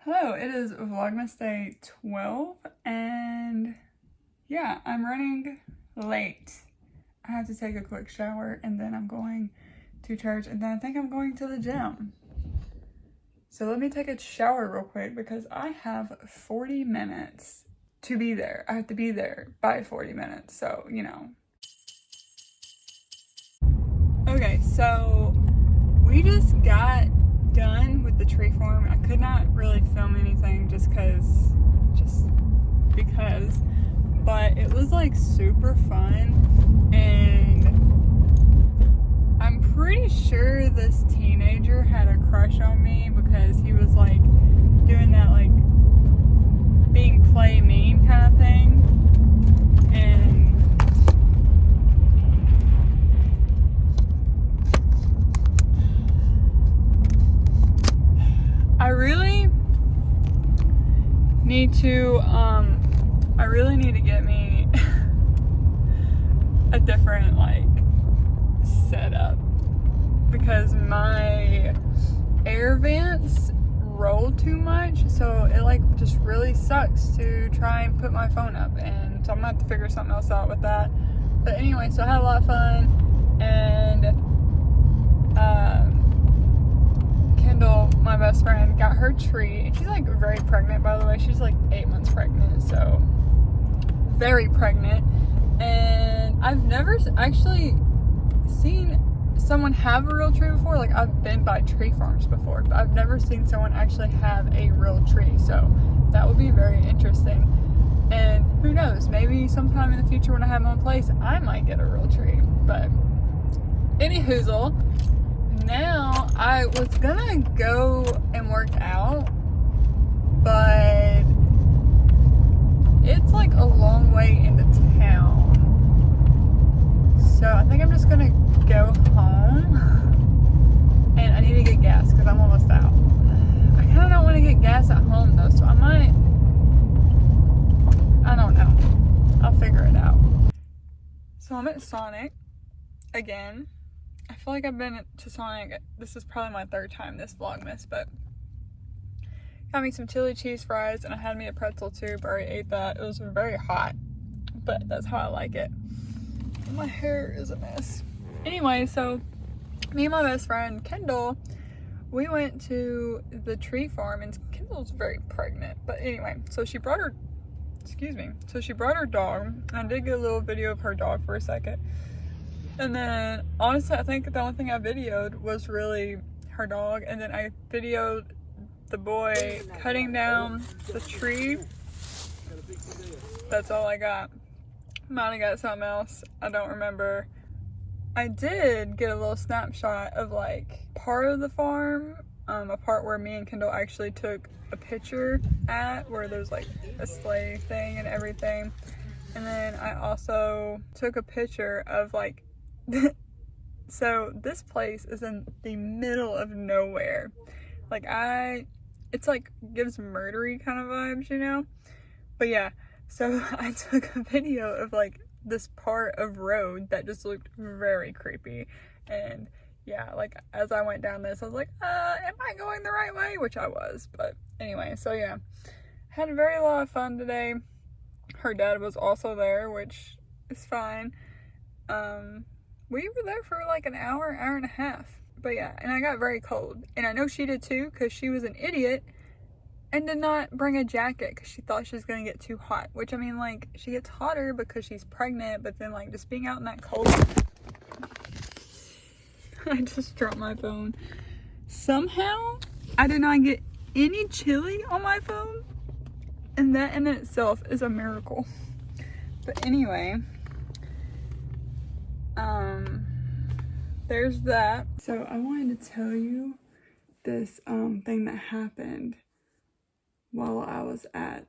Hello, it is vlogmas day 12 and yeah, I'm running late. I have to take a quick shower and then I'm going to church and then I think I'm going to the gym. So let me take a shower real quick because I have 40 minutes to be there. I have to be there by 40 minutes, so you know. Okay, so we just got done with the tree farm. I could not really film anything just because, but it was like super fun, and I'm pretty sure this teenager had a crush on me because he was like doing that like being play mean kind of thing, and I really need to get me a different like setup because my air vents roll too much, so it like just really sucks to try and put my phone up, and so I'm gonna have to figure something else out with that. But anyway, so I had a lot of fun, and Kendall, my best friend, got her tree, and she's like very pregnant, by the way. She's like 8 months pregnant, so very pregnant. And I've never actually seen someone have a real tree before. Like, I've been by tree farms before, but I've never seen someone actually have a real tree, so that would be very interesting. And who knows, maybe sometime in the future when I have my own place, I might get a real tree. But anyhoozle, now I was gonna go and work out, but it's like a long way into town, so I think I'm just gonna go home, and I need to get gas because I'm almost out. I kind of don't want to get gas at home though, so I don't know, I'll figure it out. So I'm at Sonic again. I feel like I've been to Sonic, this is probably my third time this vlogmas, but got me some chili cheese fries, and I had me a pretzel too, but I already ate that. It was very hot, but that's how I like it. My hair is a mess. Anyway, so me and my best friend Kendall, we went to the tree farm, and Kendall's very pregnant. But anyway, so she brought her dog, and I did get a little video of her dog for a second. And then honestly, I think the only thing I videoed was really her dog, and then I videoed the boy cutting down the tree. That's all I got. Might have got something else, I don't remember. I did get a little snapshot of like part of the farm, a part where me and Kendall actually took a picture at, where there's like a sleigh thing and everything. And then I also took a picture of like so this place is in the middle of nowhere. Like it's like gives murdery kind of vibes, you know? But yeah, so I took a video of like this part of road that just looked very creepy. And yeah, like as I went down this, I was like, am I going the right way? Which I was, but anyway, so yeah. Had a very lot of fun today. Her dad was also there, which is fine. We were there for like an hour and a half. But yeah, and I got very cold. And I know she did too, because she was an idiot and did not bring a jacket because she thought she was going to get too hot. Which, I mean, like, she gets hotter because she's pregnant, but then, like, just being out in that cold. I just dropped my phone. Somehow, I did not get any chili on my phone. And that in itself is a miracle. But anyway, there's that. So I wanted to tell you this thing that happened while I was at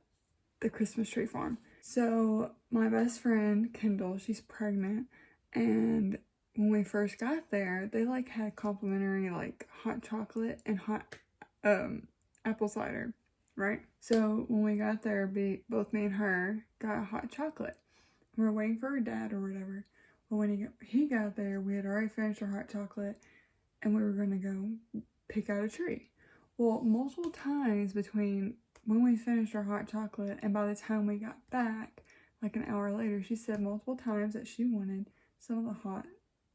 the Christmas tree farm. So my best friend Kendall, she's pregnant, and when we first got there, they like had complimentary like hot chocolate and hot apple cider, right? So when we got there, both me and her got hot chocolate. We were waiting for her dad or whatever. But when he got there, we had already finished our hot chocolate, and we were gonna go pick out a tree. Well, multiple times between when we finished our hot chocolate and by the time we got back, like an hour later, she said multiple times that she wanted some of the hot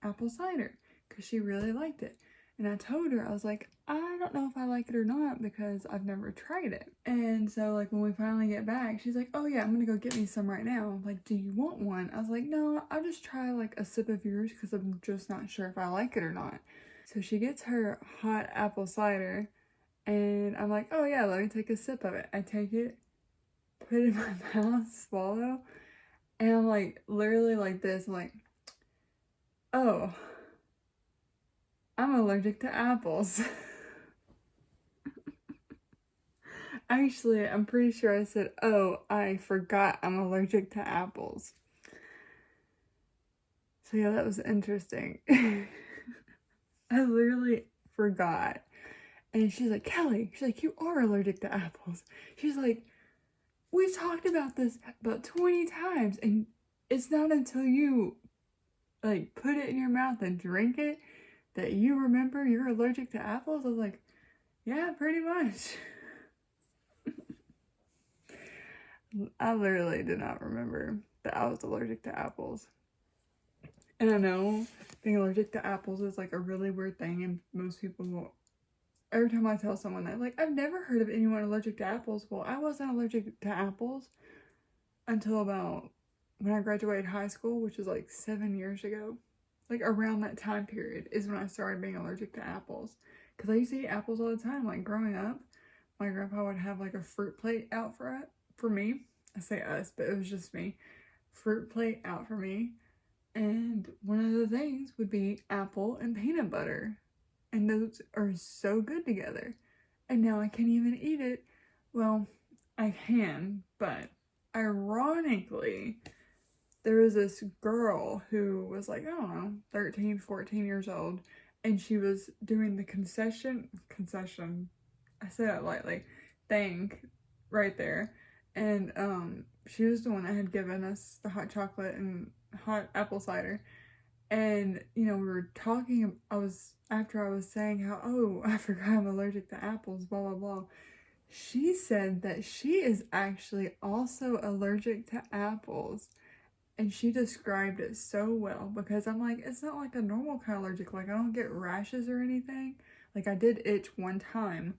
apple cider because she really liked it. And I told her, I was like, I don't know if I like it or not because I've never tried it. And so, like, when we finally get back, she's like, oh yeah, I'm gonna go get me some right now. I'm like, do you want one? I was like, no, I'll just try like a sip of yours because I'm just not sure if I like it or not. So she gets her hot apple cider and I'm like, oh yeah, let me take a sip of it. I take it, put it in my mouth, swallow, and I'm like, literally like this. I'm like, oh, I'm allergic to apples. Actually, I'm pretty sure I said, oh, I forgot I'm allergic to apples. So yeah, that was interesting. I literally forgot. And she's like, Kelly, she's like, you are allergic to apples. She's like, we've talked about this about 20 times, and it's not until you like put it in your mouth and drink it that you remember you're allergic to apples. I was like, yeah, pretty much. I literally did not remember that I was allergic to apples. And I know being allergic to apples is like a really weird thing, and most people will, every time I tell someone that, like, I've never heard of anyone allergic to apples. Well, I wasn't allergic to apples until about when I graduated high school, which was like 7 years ago. Like around that time period is when I started being allergic to apples. Because I used to eat apples all the time. Like growing up, my grandpa would have like a fruit plate out for me. I say us, but it was just me. Fruit plate out for me. And one of the things would be apple and peanut butter. And those are so good together. And now I can't even eat it. Well, I can, but ironically, there was this girl who was like, I don't know, 13, 14 years old, and she was doing the concession, I say that lightly, thing right there. And she was the one that had given us the hot chocolate and hot apple cider. And, you know, we were talking, after I was saying how, oh, I forgot I'm allergic to apples, blah, blah, blah. She said that she is actually also allergic to apples. And she described it so well because I'm like, it's not like a normal kind of allergic. Like, I don't get rashes or anything. Like, I did itch one time.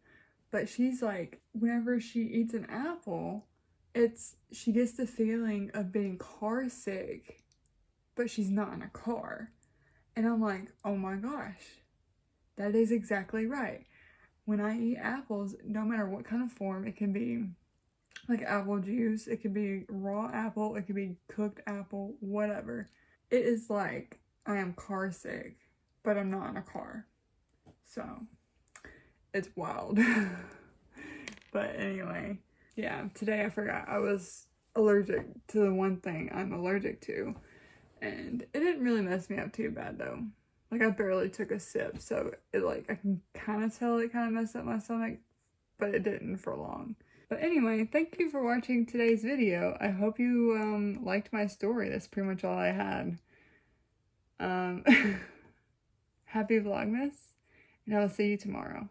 But she's like, whenever she eats an apple, she gets the feeling of being car sick, but she's not in a car. And I'm like, oh my gosh, that is exactly right. When I eat apples, no matter what kind of form, it can be like apple juice, it could be raw apple, it could be cooked apple, whatever. It is like I am car sick, but I'm not in a car. So it's wild. But anyway, yeah, today I forgot I was allergic to the one thing I'm allergic to. And it didn't really mess me up too bad though. Like I barely took a sip, so it like I can kind of tell it kind of messed up my stomach, but it didn't for long. But anyway, thank you for watching today's video. I hope you liked my story. That's pretty much all I had. Happy Vlogmas, and I will see you tomorrow.